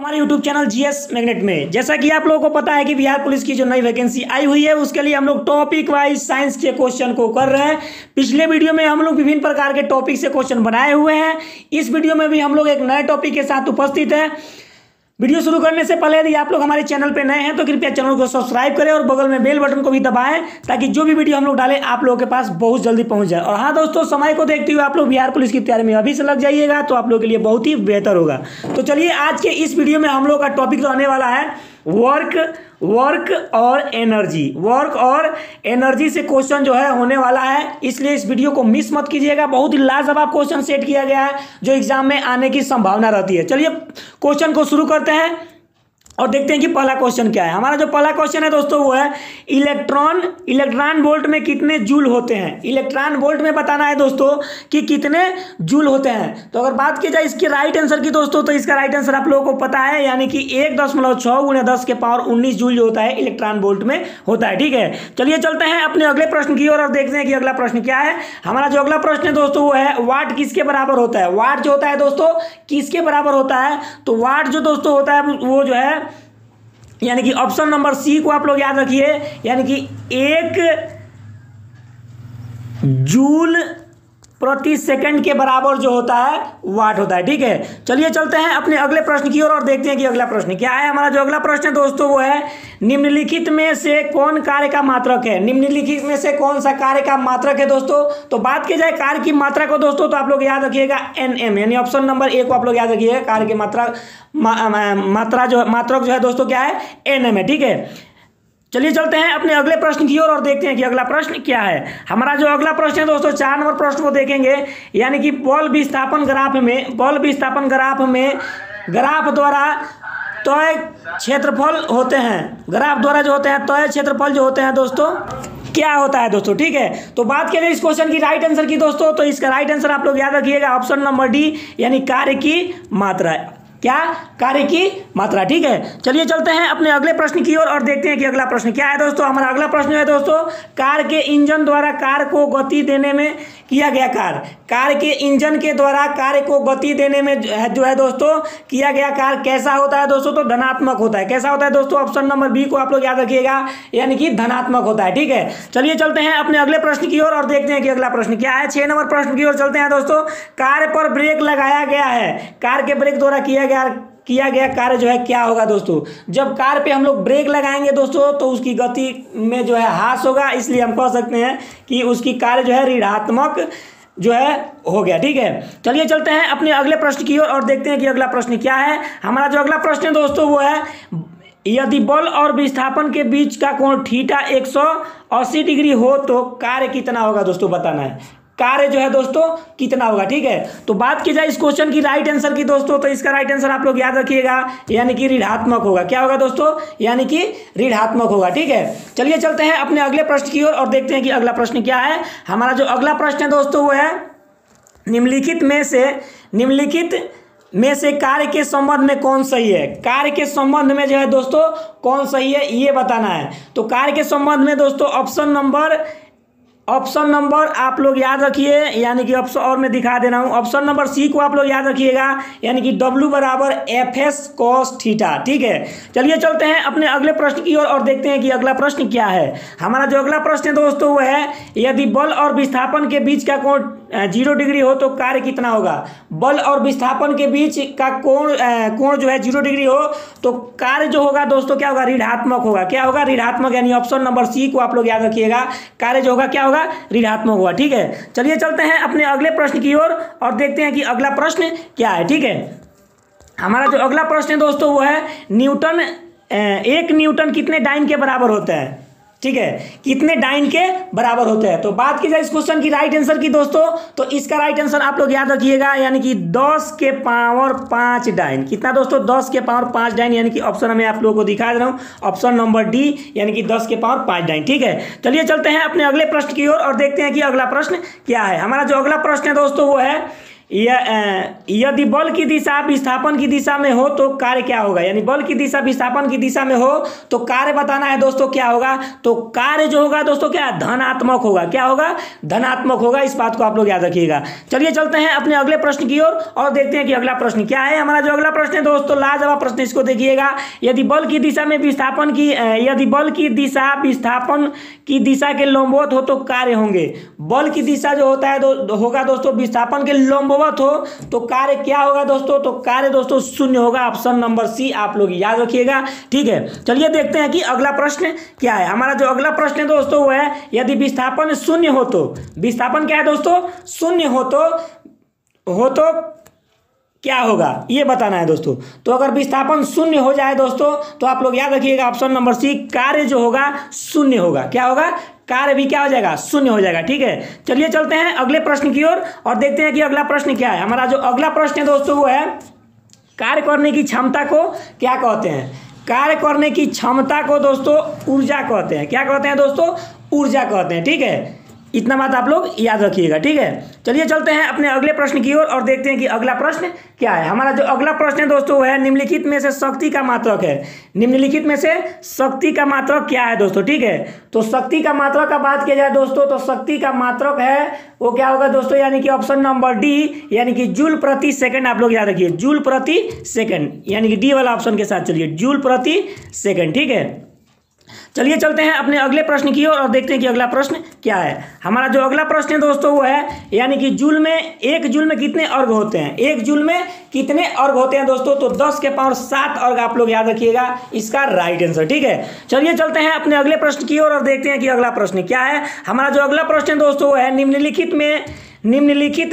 हमारे YouTube channel GS magnet में। जैसा कि आप लोगों को पता है कि बिहार पुलिस की जो नई वैकेंसी आई हुई है उसके लिए हम लोग टॉपिक वाइज साइंस के क्वेश्चन को कर रहे हैं। पिछले वीडियो में हम लोग विभिन्न प्रकार के टॉपिक से क्वेश्चन बनाए हुए हैं। इस वीडियो में भी हम लोग एक नए टॉपिक के साथ उपस्थित है। वीडियो शुरू करने से पहले यदि आप लोग हमारे चैनल पर नए हैं तो कृपया चैनल को सब्सक्राइब करें और बगल में बेल बटन को भी दबाएं ताकि जो भी वीडियो हम लोग डालें आप लोगों के पास बहुत जल्दी पहुंच जाए। और हाँ दोस्तों, समय को देखते हुए आप लोग बिहार पुलिस की तैयारी में अभी से लग जाइएगा तो आप लोगों के लिए बहुत ही बेहतर होगा। तो चलिए आज के इस वीडियो में हम लोग का टॉपिक रहने वाला है वर्क और एनर्जी से क्वेश्चन जो है होने वाला है, इसलिए इस वीडियो को मिस मत कीजिएगा। बहुत ही लाजवाब क्वेश्चन सेट किया गया है जो एग्जाम में आने की संभावना रहती है। चलिए क्वेश्चन को शुरू करते हैं और देखते हैं कि पहला क्वेश्चन क्या है। हमारा जो पहला क्वेश्चन है दोस्तों वो है इलेक्ट्रॉन वोल्ट में कितने जूल होते हैं। इलेक्ट्रॉन वोल्ट में बताना है दोस्तों कि कितने जूल होते हैं। तो अगर बात की जाए इसके राइट आंसर की दोस्तों, तो इसका राइट आंसर आप लोगों को पता है, यानी कि 1.6 × 10⁻19 जूल जो होता है इलेक्ट्रॉन वोल्ट में होता है। ठीक है, चलिए चलते हैं अपने अगले प्रश्न की ओर और देखते हैं कि अगला प्रश्न क्या है। हमारा जो अगला प्रश्न है दोस्तों वो है वाट किसके बराबर होता है। वाट जो होता है दोस्तों किसके बराबर होता है, तो वाट जो दोस्तों होता है वो जो है यानी कि ऑप्शन नंबर सी को आप लोग याद रखिए, यानी कि 1 जूल प्रति सेकंड के बराबर जो होता है वाट होता है। ठीक है, चलिए चलते हैं अपने अगले प्रश्न की ओर और देखते हैं कि अगला प्रश्न क्या है। हमारा जो अगला प्रश्न है दोस्तों वो है निम्नलिखित में से कौन कार्य का मात्रक है। निम्नलिखित में से कौन सा कार्य का मात्रक है दोस्तों, तो बात की जाए कार्य की मात्रा को दोस्तों तो आप लोग याद रखिएगा NM, यानी ऑप्शन नंबर ए को आप लोग याद रखिएगा। कार्य की मात्रक जो है दोस्तों क्या है, NM है। ठीक है, चलिए चलते हैं अपने अगले प्रश्न की ओर और देखते हैं कि अगला प्रश्न क्या है। हमारा जो अगला प्रश्न है दोस्तों 4 नंबर प्रश्न को देखेंगे, यानी कि बल विस्थापन ग्राफ में ग्राफ द्वारा तय क्षेत्रफल होते हैं। ग्राफ द्वारा जो होते हैं तय क्षेत्रफल जो होते हैं दोस्तों क्या होता है दोस्तों। ठीक है, तो बात करें इस क्वेश्चन की राइट आंसर की दोस्तों, तो इसका राइट आंसर आप लोग याद रखिएगा ऑप्शन नंबर डी, यानी कार्य की मात्रा। क्या, कार्य की मात्रा। ठीक है, चलिए चलते हैं अपने अगले प्रश्न की ओर और देखते हैं कि अगला प्रश्न क्या है दोस्तों। हमारा अगला प्रश्न है दोस्तों कार के इंजन द्वारा कार को गति देने में किया गया कार्य। कार के इंजन के द्वारा कार को गति देने में जो है दोस्तों किया गया कार्य कैसा होता है दोस्तों, तो धनात्मक होता है। कैसा होता है दोस्तों, ऑप्शन नंबर बी को आप लोग याद रखिएगा, यानी कि धनात्मक होता है। ठीक है, चलिए चलते हैं अपने अगले प्रश्न की ओर और देखते हैं कि अगला प्रश्न क्या है। 6 नंबर प्रश्न की ओर चलते हैं दोस्तों। कार पर ब्रेक लगाया गया है, कार के ब्रेक द्वारा किया गया कार्य जो है क्या होगा दोस्तों। जब कार पे हम लोग ब्रेक लगाएंगे दोस्तों तो उसकी गति में जो है ह्रास होगा, इसलिए हम कह सकते हैं कि उसकी कार्य जो है ऋणात्मक जो है हो गया। ठीक है, चलिए चलते हैं अपने अगले प्रश्न की ओर और देखते हैं कि अगला प्रश्न क्या है। हमारा जो अगला प्रश्न है दोस्तों वो है यदि बल और विस्थापन के बीच का कोण थीटा 180 डिग्री हो तो कार्य कितना होगा दोस्तों, बताना है कार्य जो है दोस्तों कितना होगा। ठीक है, तो बात की जाए इस क्वेश्चन की राइट आंसर की दोस्तों, तो इसका राइट आंसर आप लोग याद रखिएगा, यानी कि ऋणात्मक होगा। क्या होगा दोस्तों, यानी कि ऋणात्मक होगा। ठीक है, चलिए चलते हैं अपने अगले प्रश्न की ओर और देखते हैं कि अगला प्रश्न क्या है। हमारा जो अगला प्रश्न है दोस्तों वो है निम्नलिखित में से कार्य के संबंध में कौन सही है। कार्य के संबंध में जो है दोस्तों कौन सही है ये बताना है। तो कार्य के संबंध में दोस्तों ऑप्शन नंबर आप लोग याद रखिए, यानी कि ऑप्शन और मैं दिखा दे रहा हूँ, ऑप्शन नंबर सी को आप लोग याद रखिएगा, यानी कि W = FS cos थीटा। ठीक है, चलिए चलते हैं अपने अगले प्रश्न की ओर और देखते हैं कि अगला प्रश्न क्या है। हमारा जो अगला प्रश्न है दोस्तों वो है यदि बल और विस्थापन के बीच का कोण 0 डिग्री हो तो कार्य कितना होगा। बल और विस्थापन के बीच का कोण जो है 0 डिग्री हो तो कार्य जो होगा दोस्तों क्या होगा, ऋणात्मक होगा। क्या होगा, ऋणात्मक, यानी ऑप्शन नंबर सी को आप लोग याद रखिएगा, कार्य जो होगा क्या होगा, ऋणात्मक होगा। ठीक है, चलिए चलते हैं अपने अगले प्रश्न की ओर और देखते हैं कि अगला प्रश्न क्या है। ठीक है, हमारा जो अगला प्रश्न है दोस्तों वो है 1 न्यूटन कितने डाइन के बराबर होता है। ठीक है, कितने डाइन के बराबर होते हैं। तो बात की जाए इस क्वेश्चन की राइट आंसर की दोस्तों, तो इसका राइट आंसर आप लोग याद रखिएगा, यानी कि 10 के पावर 5 डाइन। कितना दोस्तों, 10 के पावर 5 डाइन, यानी कि ऑप्शन मैं आप लोगों को दिखा दे रहा हूँ, ऑप्शन नंबर डी, यानी कि 10 के पावर 5 डाइन। ठीक है, चलिए चलते हैं अपने अगले प्रश्न की ओर और देखते हैं कि अगला प्रश्न क्या है। हमारा जो अगला प्रश्न है दोस्तों वो है यदि बल की दिशा विस्थापन की दिशा में हो तो कार्य क्या होगा, यानी बल की दिशा विस्थापन की दिशा में हो तो कार्य बताना है दोस्तों क्या होगा। तो कार्य जो होगा दोस्तों क्या धनात्मक होगा, क्या होगा धनात्मक होगा, इस बात को आप लोग याद रखिएगा। चलिए चलते हैं अपने अगले प्रश्न की ओर और देखते हैं कि अगला प्रश्न क्या है। हमारा जो अगला प्रश्न है दोस्तों लाजवाब प्रश्न, इसको देखिएगा। यदि बल की दिशा में विस्थापन की यदि बल की दिशा विस्थापन की दिशा के लंबवत हो तो कार्य होंगे। बल की दिशा जो होता है होगा दोस्तों विस्थापन के लंबवत हो तो कार्य क्या होगा दोस्तों, तो कार्य दोस्तों शून्य होगा। ऑप्शन नंबर सी आप लोग याद रखिएगा, ठीक है। चलिए देखते हैं कि अगला प्रश्न क्या है। हमारा जो अगला प्रश्न है दोस्तों वो है यदि विस्थापन शून्य हो तो, विस्थापन क्या है दोस्तों शून्य हो तो क्या होगा ये बताना है दोस्तों। तो अगर विस्थापन शून्य हो जाए दोस्तों तो आप लोग याद रखिएगा ऑप्शन नंबर सी कार्य जो होगा शून्य होगा। क्या होगा, कार्य भी क्या हो जाएगा शून्य हो जाएगा, ठीक है। चलिए चलते हैं अगले प्रश्न की ओर और देखते हैं कि अगला प्रश्न क्या है। हमारा जो अगला प्रश्न है दोस्तों वो है कार्य करने की क्षमता को क्या कहते हैं। कार्य करने की क्षमता को दोस्तों ऊर्जा कहते हैं। क्या कहते हैं दोस्तों, ऊर्जा कहते हैं, ठीक है। इतना बात आप लोग याद रखिएगा, ठीक है। चलिए चलते हैं अपने अगले प्रश्न की ओर और देखते हैं कि अगला प्रश्न क्या है। हमारा जो अगला प्रश्न है दोस्तों वो है निम्नलिखित में से शक्ति का मात्रक है। निम्नलिखित में से शक्ति का मात्रक क्या है दोस्तों, ठीक है। तो शक्ति का मात्रक का बात किया जाए दोस्तों तो शक्ति का मात्रक है वो क्या होगा दोस्तों, यानी कि ऑप्शन नंबर डी, यानी कि जूल प्रति सेकंड। आप लोग याद रखिए जूल प्रति सेकंड, यानी कि डी वाला ऑप्शन के साथ चलिए जूल प्रति सेकंड, ठीक है। चलिए चलते हैं अपने अगले प्रश्न की ओर और देखते हैं कि अगला प्रश्न क्या है। हमारा जो अगला प्रश्न है दोस्तों वो है यानी कि जूल में एक जूल में कितने अर्घ होते हैं। एक जूल में कितने अर्घ होते हैं दोस्तों, तो 10 के पावर 7 अर्घ आप लोग याद रखिएगा इसका राइट आंसर, ठीक है। चलिए चलते हैं अपने अगले प्रश्न की ओर और देखते हैं कि अगला प्रश्न क्या है। हमारा जो अगला प्रश्न है दोस्तों वो है निम्नलिखित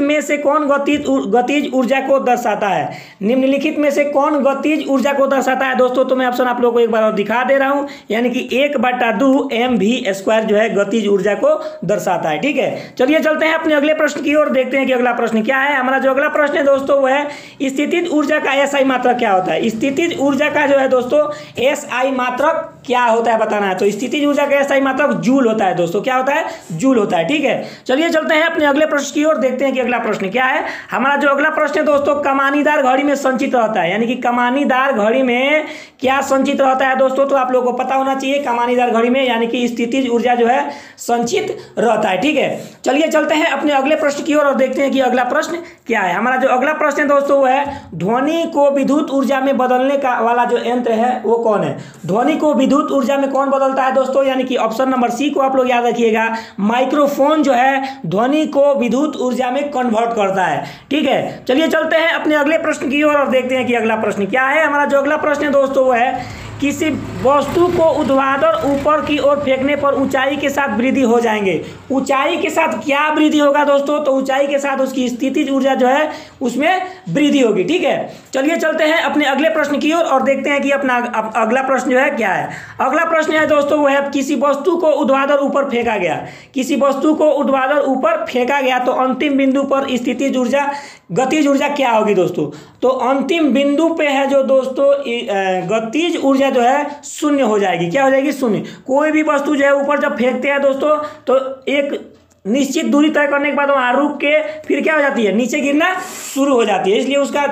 में से कौन गतिज ऊर्जा को दर्शाता है। निम्नलिखित में से कौन गतिज ऊर्जा को दर्शाता है दोस्तों, तो मैं ऑप्शन आप लोगों को एक बार और दिखा दे रहा हूं, यानी कि 1/2 mv² जो है गतिज ऊर्जा को दर्शाता है, ठीक है। चलिए चलते हैं अपने अगले प्रश्न की ओर देखते हैं कि अगला प्रश्न क्या है। हमारा जो अगला प्रश्न है दोस्तों वो है स्थितिज ऊर्जा का एसआई मात्रक क्या होता है। स्थितिज ऊर्जा का जो है दोस्तों एसआई मात्रक क्या होता है बताना है। तो स्थितिज ऊर्जा का एसआई मात्रक जूल होता है दोस्तों, क्या होता है जूल होता है, ठीक है। चलिए चलते हैं अपने अगले प्रश्न की ओर देखते हैं कि अगला प्रश्न क्या है। हमारा जो अगला प्रश्न है दोस्तों कमानीदार घड़ी में संचित रहता है, यानी कि कमानीदार घड़ी में क्या संचित रहता है दोस्तों, तो आप लोगों को पता होना चाहिए कमानीदार घड़ी में यानी कि स्थितिज ऊर्जा जो है संचित रहता है, ठीक है। चलिए चलते हैं अपने अगले प्रश्न की ओर और देखते हैं कि अगला प्रश्न क्या है। हमारा जो अगला प्रश्न है दोस्तों वो है ध्वनि को विद्युत ऊर्जा में बदलने का वाला जो यंत्र है वो कौन है। ध्वनि को विद्युत ऊर्जा में कौन बदलता है दोस्तों, यानी कि ऑप्शन नंबर सी को आप लोग याद रखिएगा। माइक्रोफोन जो है ध्वनि को विद्युत ऊर्जा में कन्वर्ट करता है, ठीक है। चलिए चलते हैं अपने अगले प्रश्न की ओर और देखते हैं कि अगला प्रश्न क्या है। हमारा जो अगला प्रश्न है दोस्तों वो है किसी वस्तु को ऊर्ध्वाधर ऊपर की ओर फेंकने पर ऊंचाई के साथ वृद्धि हो जाएंगे। ऊंचाई के साथ क्या वृद्धि होगा दोस्तों, तो ऊंचाई के साथ उसकी स्थितिज ऊर्जा जो है उसमें वृद्धि होगी, ठीक है। चलिए चलते हैं अपने अगले प्रश्न की ओर और देखते हैं कि अपना अगला प्रश्न जो है क्या है। अगला प्रश्न है दोस्तों वो है किसी वस्तु को ऊर्ध्वाधर ऊपर फेंका गया। किसी वस्तु को ऊर्ध्वाधर ऊपर फेंका गया तो अंतिम बिंदु पर स्थितिज ऊर्जा गतिज ऊर्जा क्या होगी दोस्तों, तो अंतिम बिंदु पे है जो दोस्तों गतिज ऊर्जा जो है शून्य हो जाएगी। क्या हो जाएगी, शून्य। कोई भी वस्तु जो है ऊपर जब फेंकते हैं दोस्तों तो एक निश्चित दूरी तय करने के बाद वहाँ रुक के फिर क्या हो जाती है नीचे गिरना शुरू हो जाती है, इसलिए उसका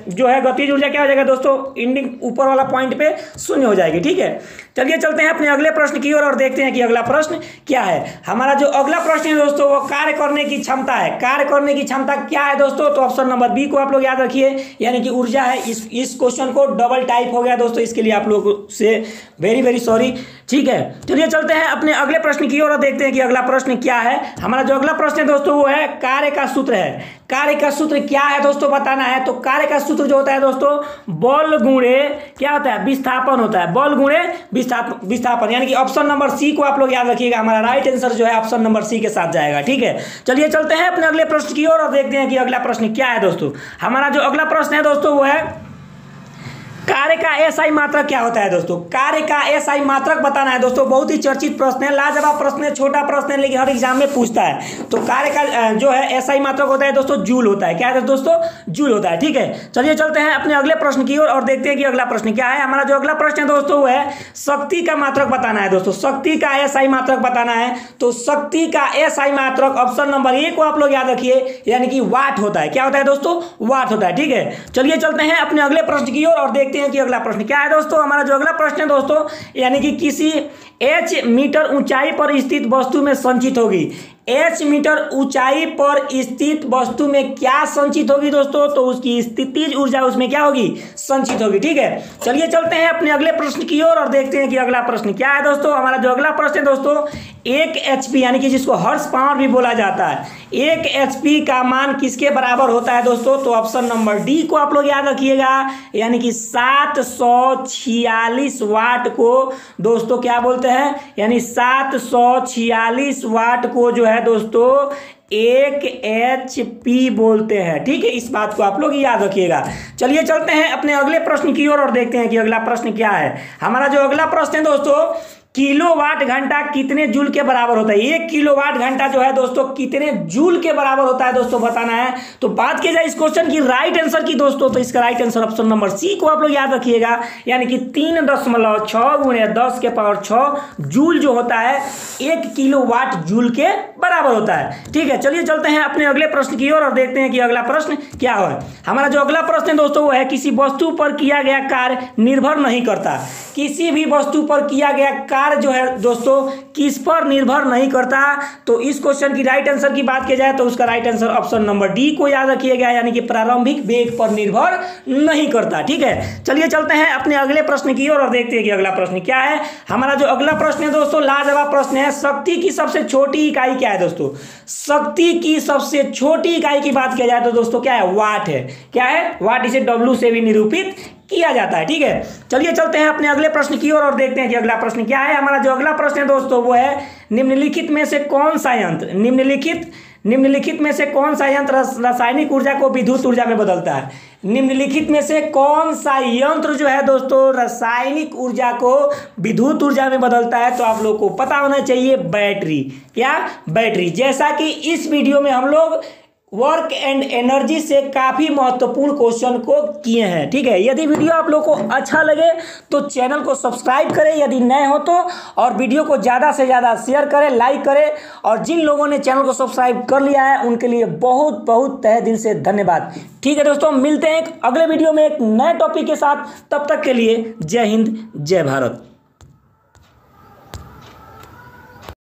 जो है गतिज ऊर्जा क्या हो जाएगा दोस्तों एंडिंग ऊपर वाला पॉइंट पे शून्य हो जाएगी, ठीक है। चलिए चलते हैं अपने अगले प्रश्न की ओर और देखते हैं कि अगला प्रश्न क्या है। हमारा जो अगला प्रश्न है दोस्तों वो कार्य करने की क्षमता है। कार्य करने की क्षमता क्या है दोस्तों, तो ऑप्शन नंबर बी को आप लोग याद रखिए, यानी कि ऊर्जा है। इस क्वेश्चन को डबल टाइप हो गया दोस्तों, इसके लिए आप लोग से वेरी वेरी सॉरी, ठीक है। चलिए चलते हैं अपने अगले प्रश्न की ओर और देखते हैं कि अगला प्रश्न क्या है। हमारा जो अगला प्रश्न है दोस्तों वो है कार्य का सूत्र है। कार्य का सूत्र क्या है दोस्तों बताना है। तो कार्य का सूत्र जो होता है दोस्तों बल गुणे क्या होता है विस्थापन होता है। बल गुणे विस्थापन, यानी कि ऑप्शन नंबर सी को आप लोग याद रखिएगा। हमारा राइट आंसर जो है ऑप्शन नंबर सी के साथ जाएगा, ठीक है। चलिए चलते हैं अपने अगले प्रश्न की ओर और देखते हैं कि अगला प्रश्न क्या है दोस्तों। हमारा जो अगला प्रश्न है दोस्तों वो है कार्य का का एसआई मात्रक क्या होता है दोस्तों? कार्य का एसआई मात्रक बताना है दोस्तों। बहुत ही चर्चित प्रश्न है, लाजवाब प्रश्न है, छोटा प्रश्न है, लेकिन हर एग्जाम में पूछता है। तो कार्य का जो है एसआई मात्रक होता है दोस्तों जूल होता है। क्या है दोस्तों? जूल होता है। ठीक है, चलिए चलते हैं अपने अगले प्रश्न की ओर और देखते हैं कि अगला प्रश्न क्या है। हमारा जो अगला प्रश्न है दोस्तों वो है शक्ति का मात्रक बताना है दोस्तों। शक्ति का एसआई मात्रक बताना है। तो शक्ति का एसआई मात्रक ऑप्शन नंबर ए को आप लोग याद रखिए, यानी कि वाट होता है। क्या होता है दोस्तों? वाट होता है। ठीक है, चलिए चलते हैं अपने अगले प्रश्न की ओर और देखते हैं कि अगला प्रश्न क्या है दोस्तों। हमारा जो अगला प्रश्न है दोस्तों, यानी कि किसी h मीटर ऊंचाई पर स्थित वस्तु में संचित होगी। h मीटर ऊंचाई पर स्थित वस्तु में क्या संचित होगी दोस्तों? तो उसकी स्थितिज ऊर्जा उसमें क्या होगी? संचित होगी। ठीक है, चलिए चलते हैं अपने अगले प्रश्न की ओर और देखते हैं कि अगला प्रश्न क्या है दोस्तों। हमारा जो अगला प्रश्न है दोस्तों, 1 HP यानी कि जिसको हर्ट्ज पावर भी बोला जाता है, 1 HP का मान किसके बराबर होता है दोस्तों? तो ऑप्शन नंबर डी को आप लोग याद रखिएगा, यानी कि 746 वाट को दोस्तों क्या बोलते हैं? यानी 746 वाट को जो है दोस्तों 1 HP बोलते हैं। ठीक है, इस बात को आप लोग याद रखिएगा। चलिए चलते हैं अपने अगले प्रश्न की ओर और देखते हैं कि अगला प्रश्न क्या है। हमारा जो अगला प्रश्न है दोस्तों, किलोवाट घंटा कितने जूल के बराबर होता है? 1 किलोवाट घंटा जो है दोस्तों कितने जूल के बराबर होता है दोस्तों बताना है। तो बात की जाए इस क्वेश्चन की राइट आंसर की दोस्तों, तो इसका right answer option number C को आप लोग याद रखिएगा, यानी कि 3.6 गुणे 10 के पावर 6 जूल जो होता है 1 किलोवाट जूल के बराबर होता है। ठीक है, चलिए चलते हैं अपने अगले प्रश्न की ओर और देखते हैं कि अगला प्रश्न क्या है। हमारा जो अगला प्रश्न है दोस्तों वो है किसी वस्तु पर किया गया कार्य निर्भर नहीं करता। किसी भी वस्तु पर किया गया कार्य जो है दोस्तों किस पर निर्भर नहीं करता। तो इस क्वेश्चन की राइट आंसर की बात की जाए तो उसका right answer option number D को याद रखिएगा, यानी कि प्रारंभिक वेग पर निर्भर नहीं करता। ठीक है, चलिए चलते हैं अपने अगले प्रश्न की ओर और देखते हैं कि अगला प्रश्न क्या है। हमारा जो अगला प्रश्न है दोस्तों लाजवाब प्रश्न है, शक्ति की सबसे छोटी इकाई क्या है दोस्तों? शक्ति की सबसे छोटी इकाई की बात की जाए तो दोस्तों क्या है? वाट है। क्या है? वाट। इसे W से भी निरूपित किया जाता है। ठीक है, चलिए चलते हैं अपने अगले प्रश्न की ओर और देखते हैं कि अगला प्रश्न क्या है। हमारा जो अगला प्रश्न है दोस्तों वो है निम्नलिखित में से कौन सा यंत्र निम्नलिखित में से कौन सा यंत्र रासायनिक ऊर्जा को विद्युत ऊर्जा में बदलता है? निम्नलिखित में से कौन सा यंत्र जो है दोस्तों रासायनिक ऊर्जा को विद्युत ऊर्जा में बदलता है? तो आप लोग को पता होना चाहिए बैटरी। क्या? बैटरी। जैसा कि इस वीडियो में हम लोग वर्क एंड एनर्जी से काफ़ी महत्वपूर्ण क्वेश्चन को किए हैं। ठीक है, यदि वीडियो आप लोग को अच्छा लगे तो चैनल को सब्सक्राइब करें, यदि नए हो तो, और वीडियो को ज़्यादा से ज़्यादा शेयर करें, लाइक करें। और जिन लोगों ने चैनल को सब्सक्राइब कर लिया है उनके लिए बहुत बहुत तहे दिल से धन्यवाद। ठीक है दोस्तों, मिलते हैं एक अगले वीडियो में एक नए टॉपिक के साथ। तब तक के लिए जय हिंद, जय भारत।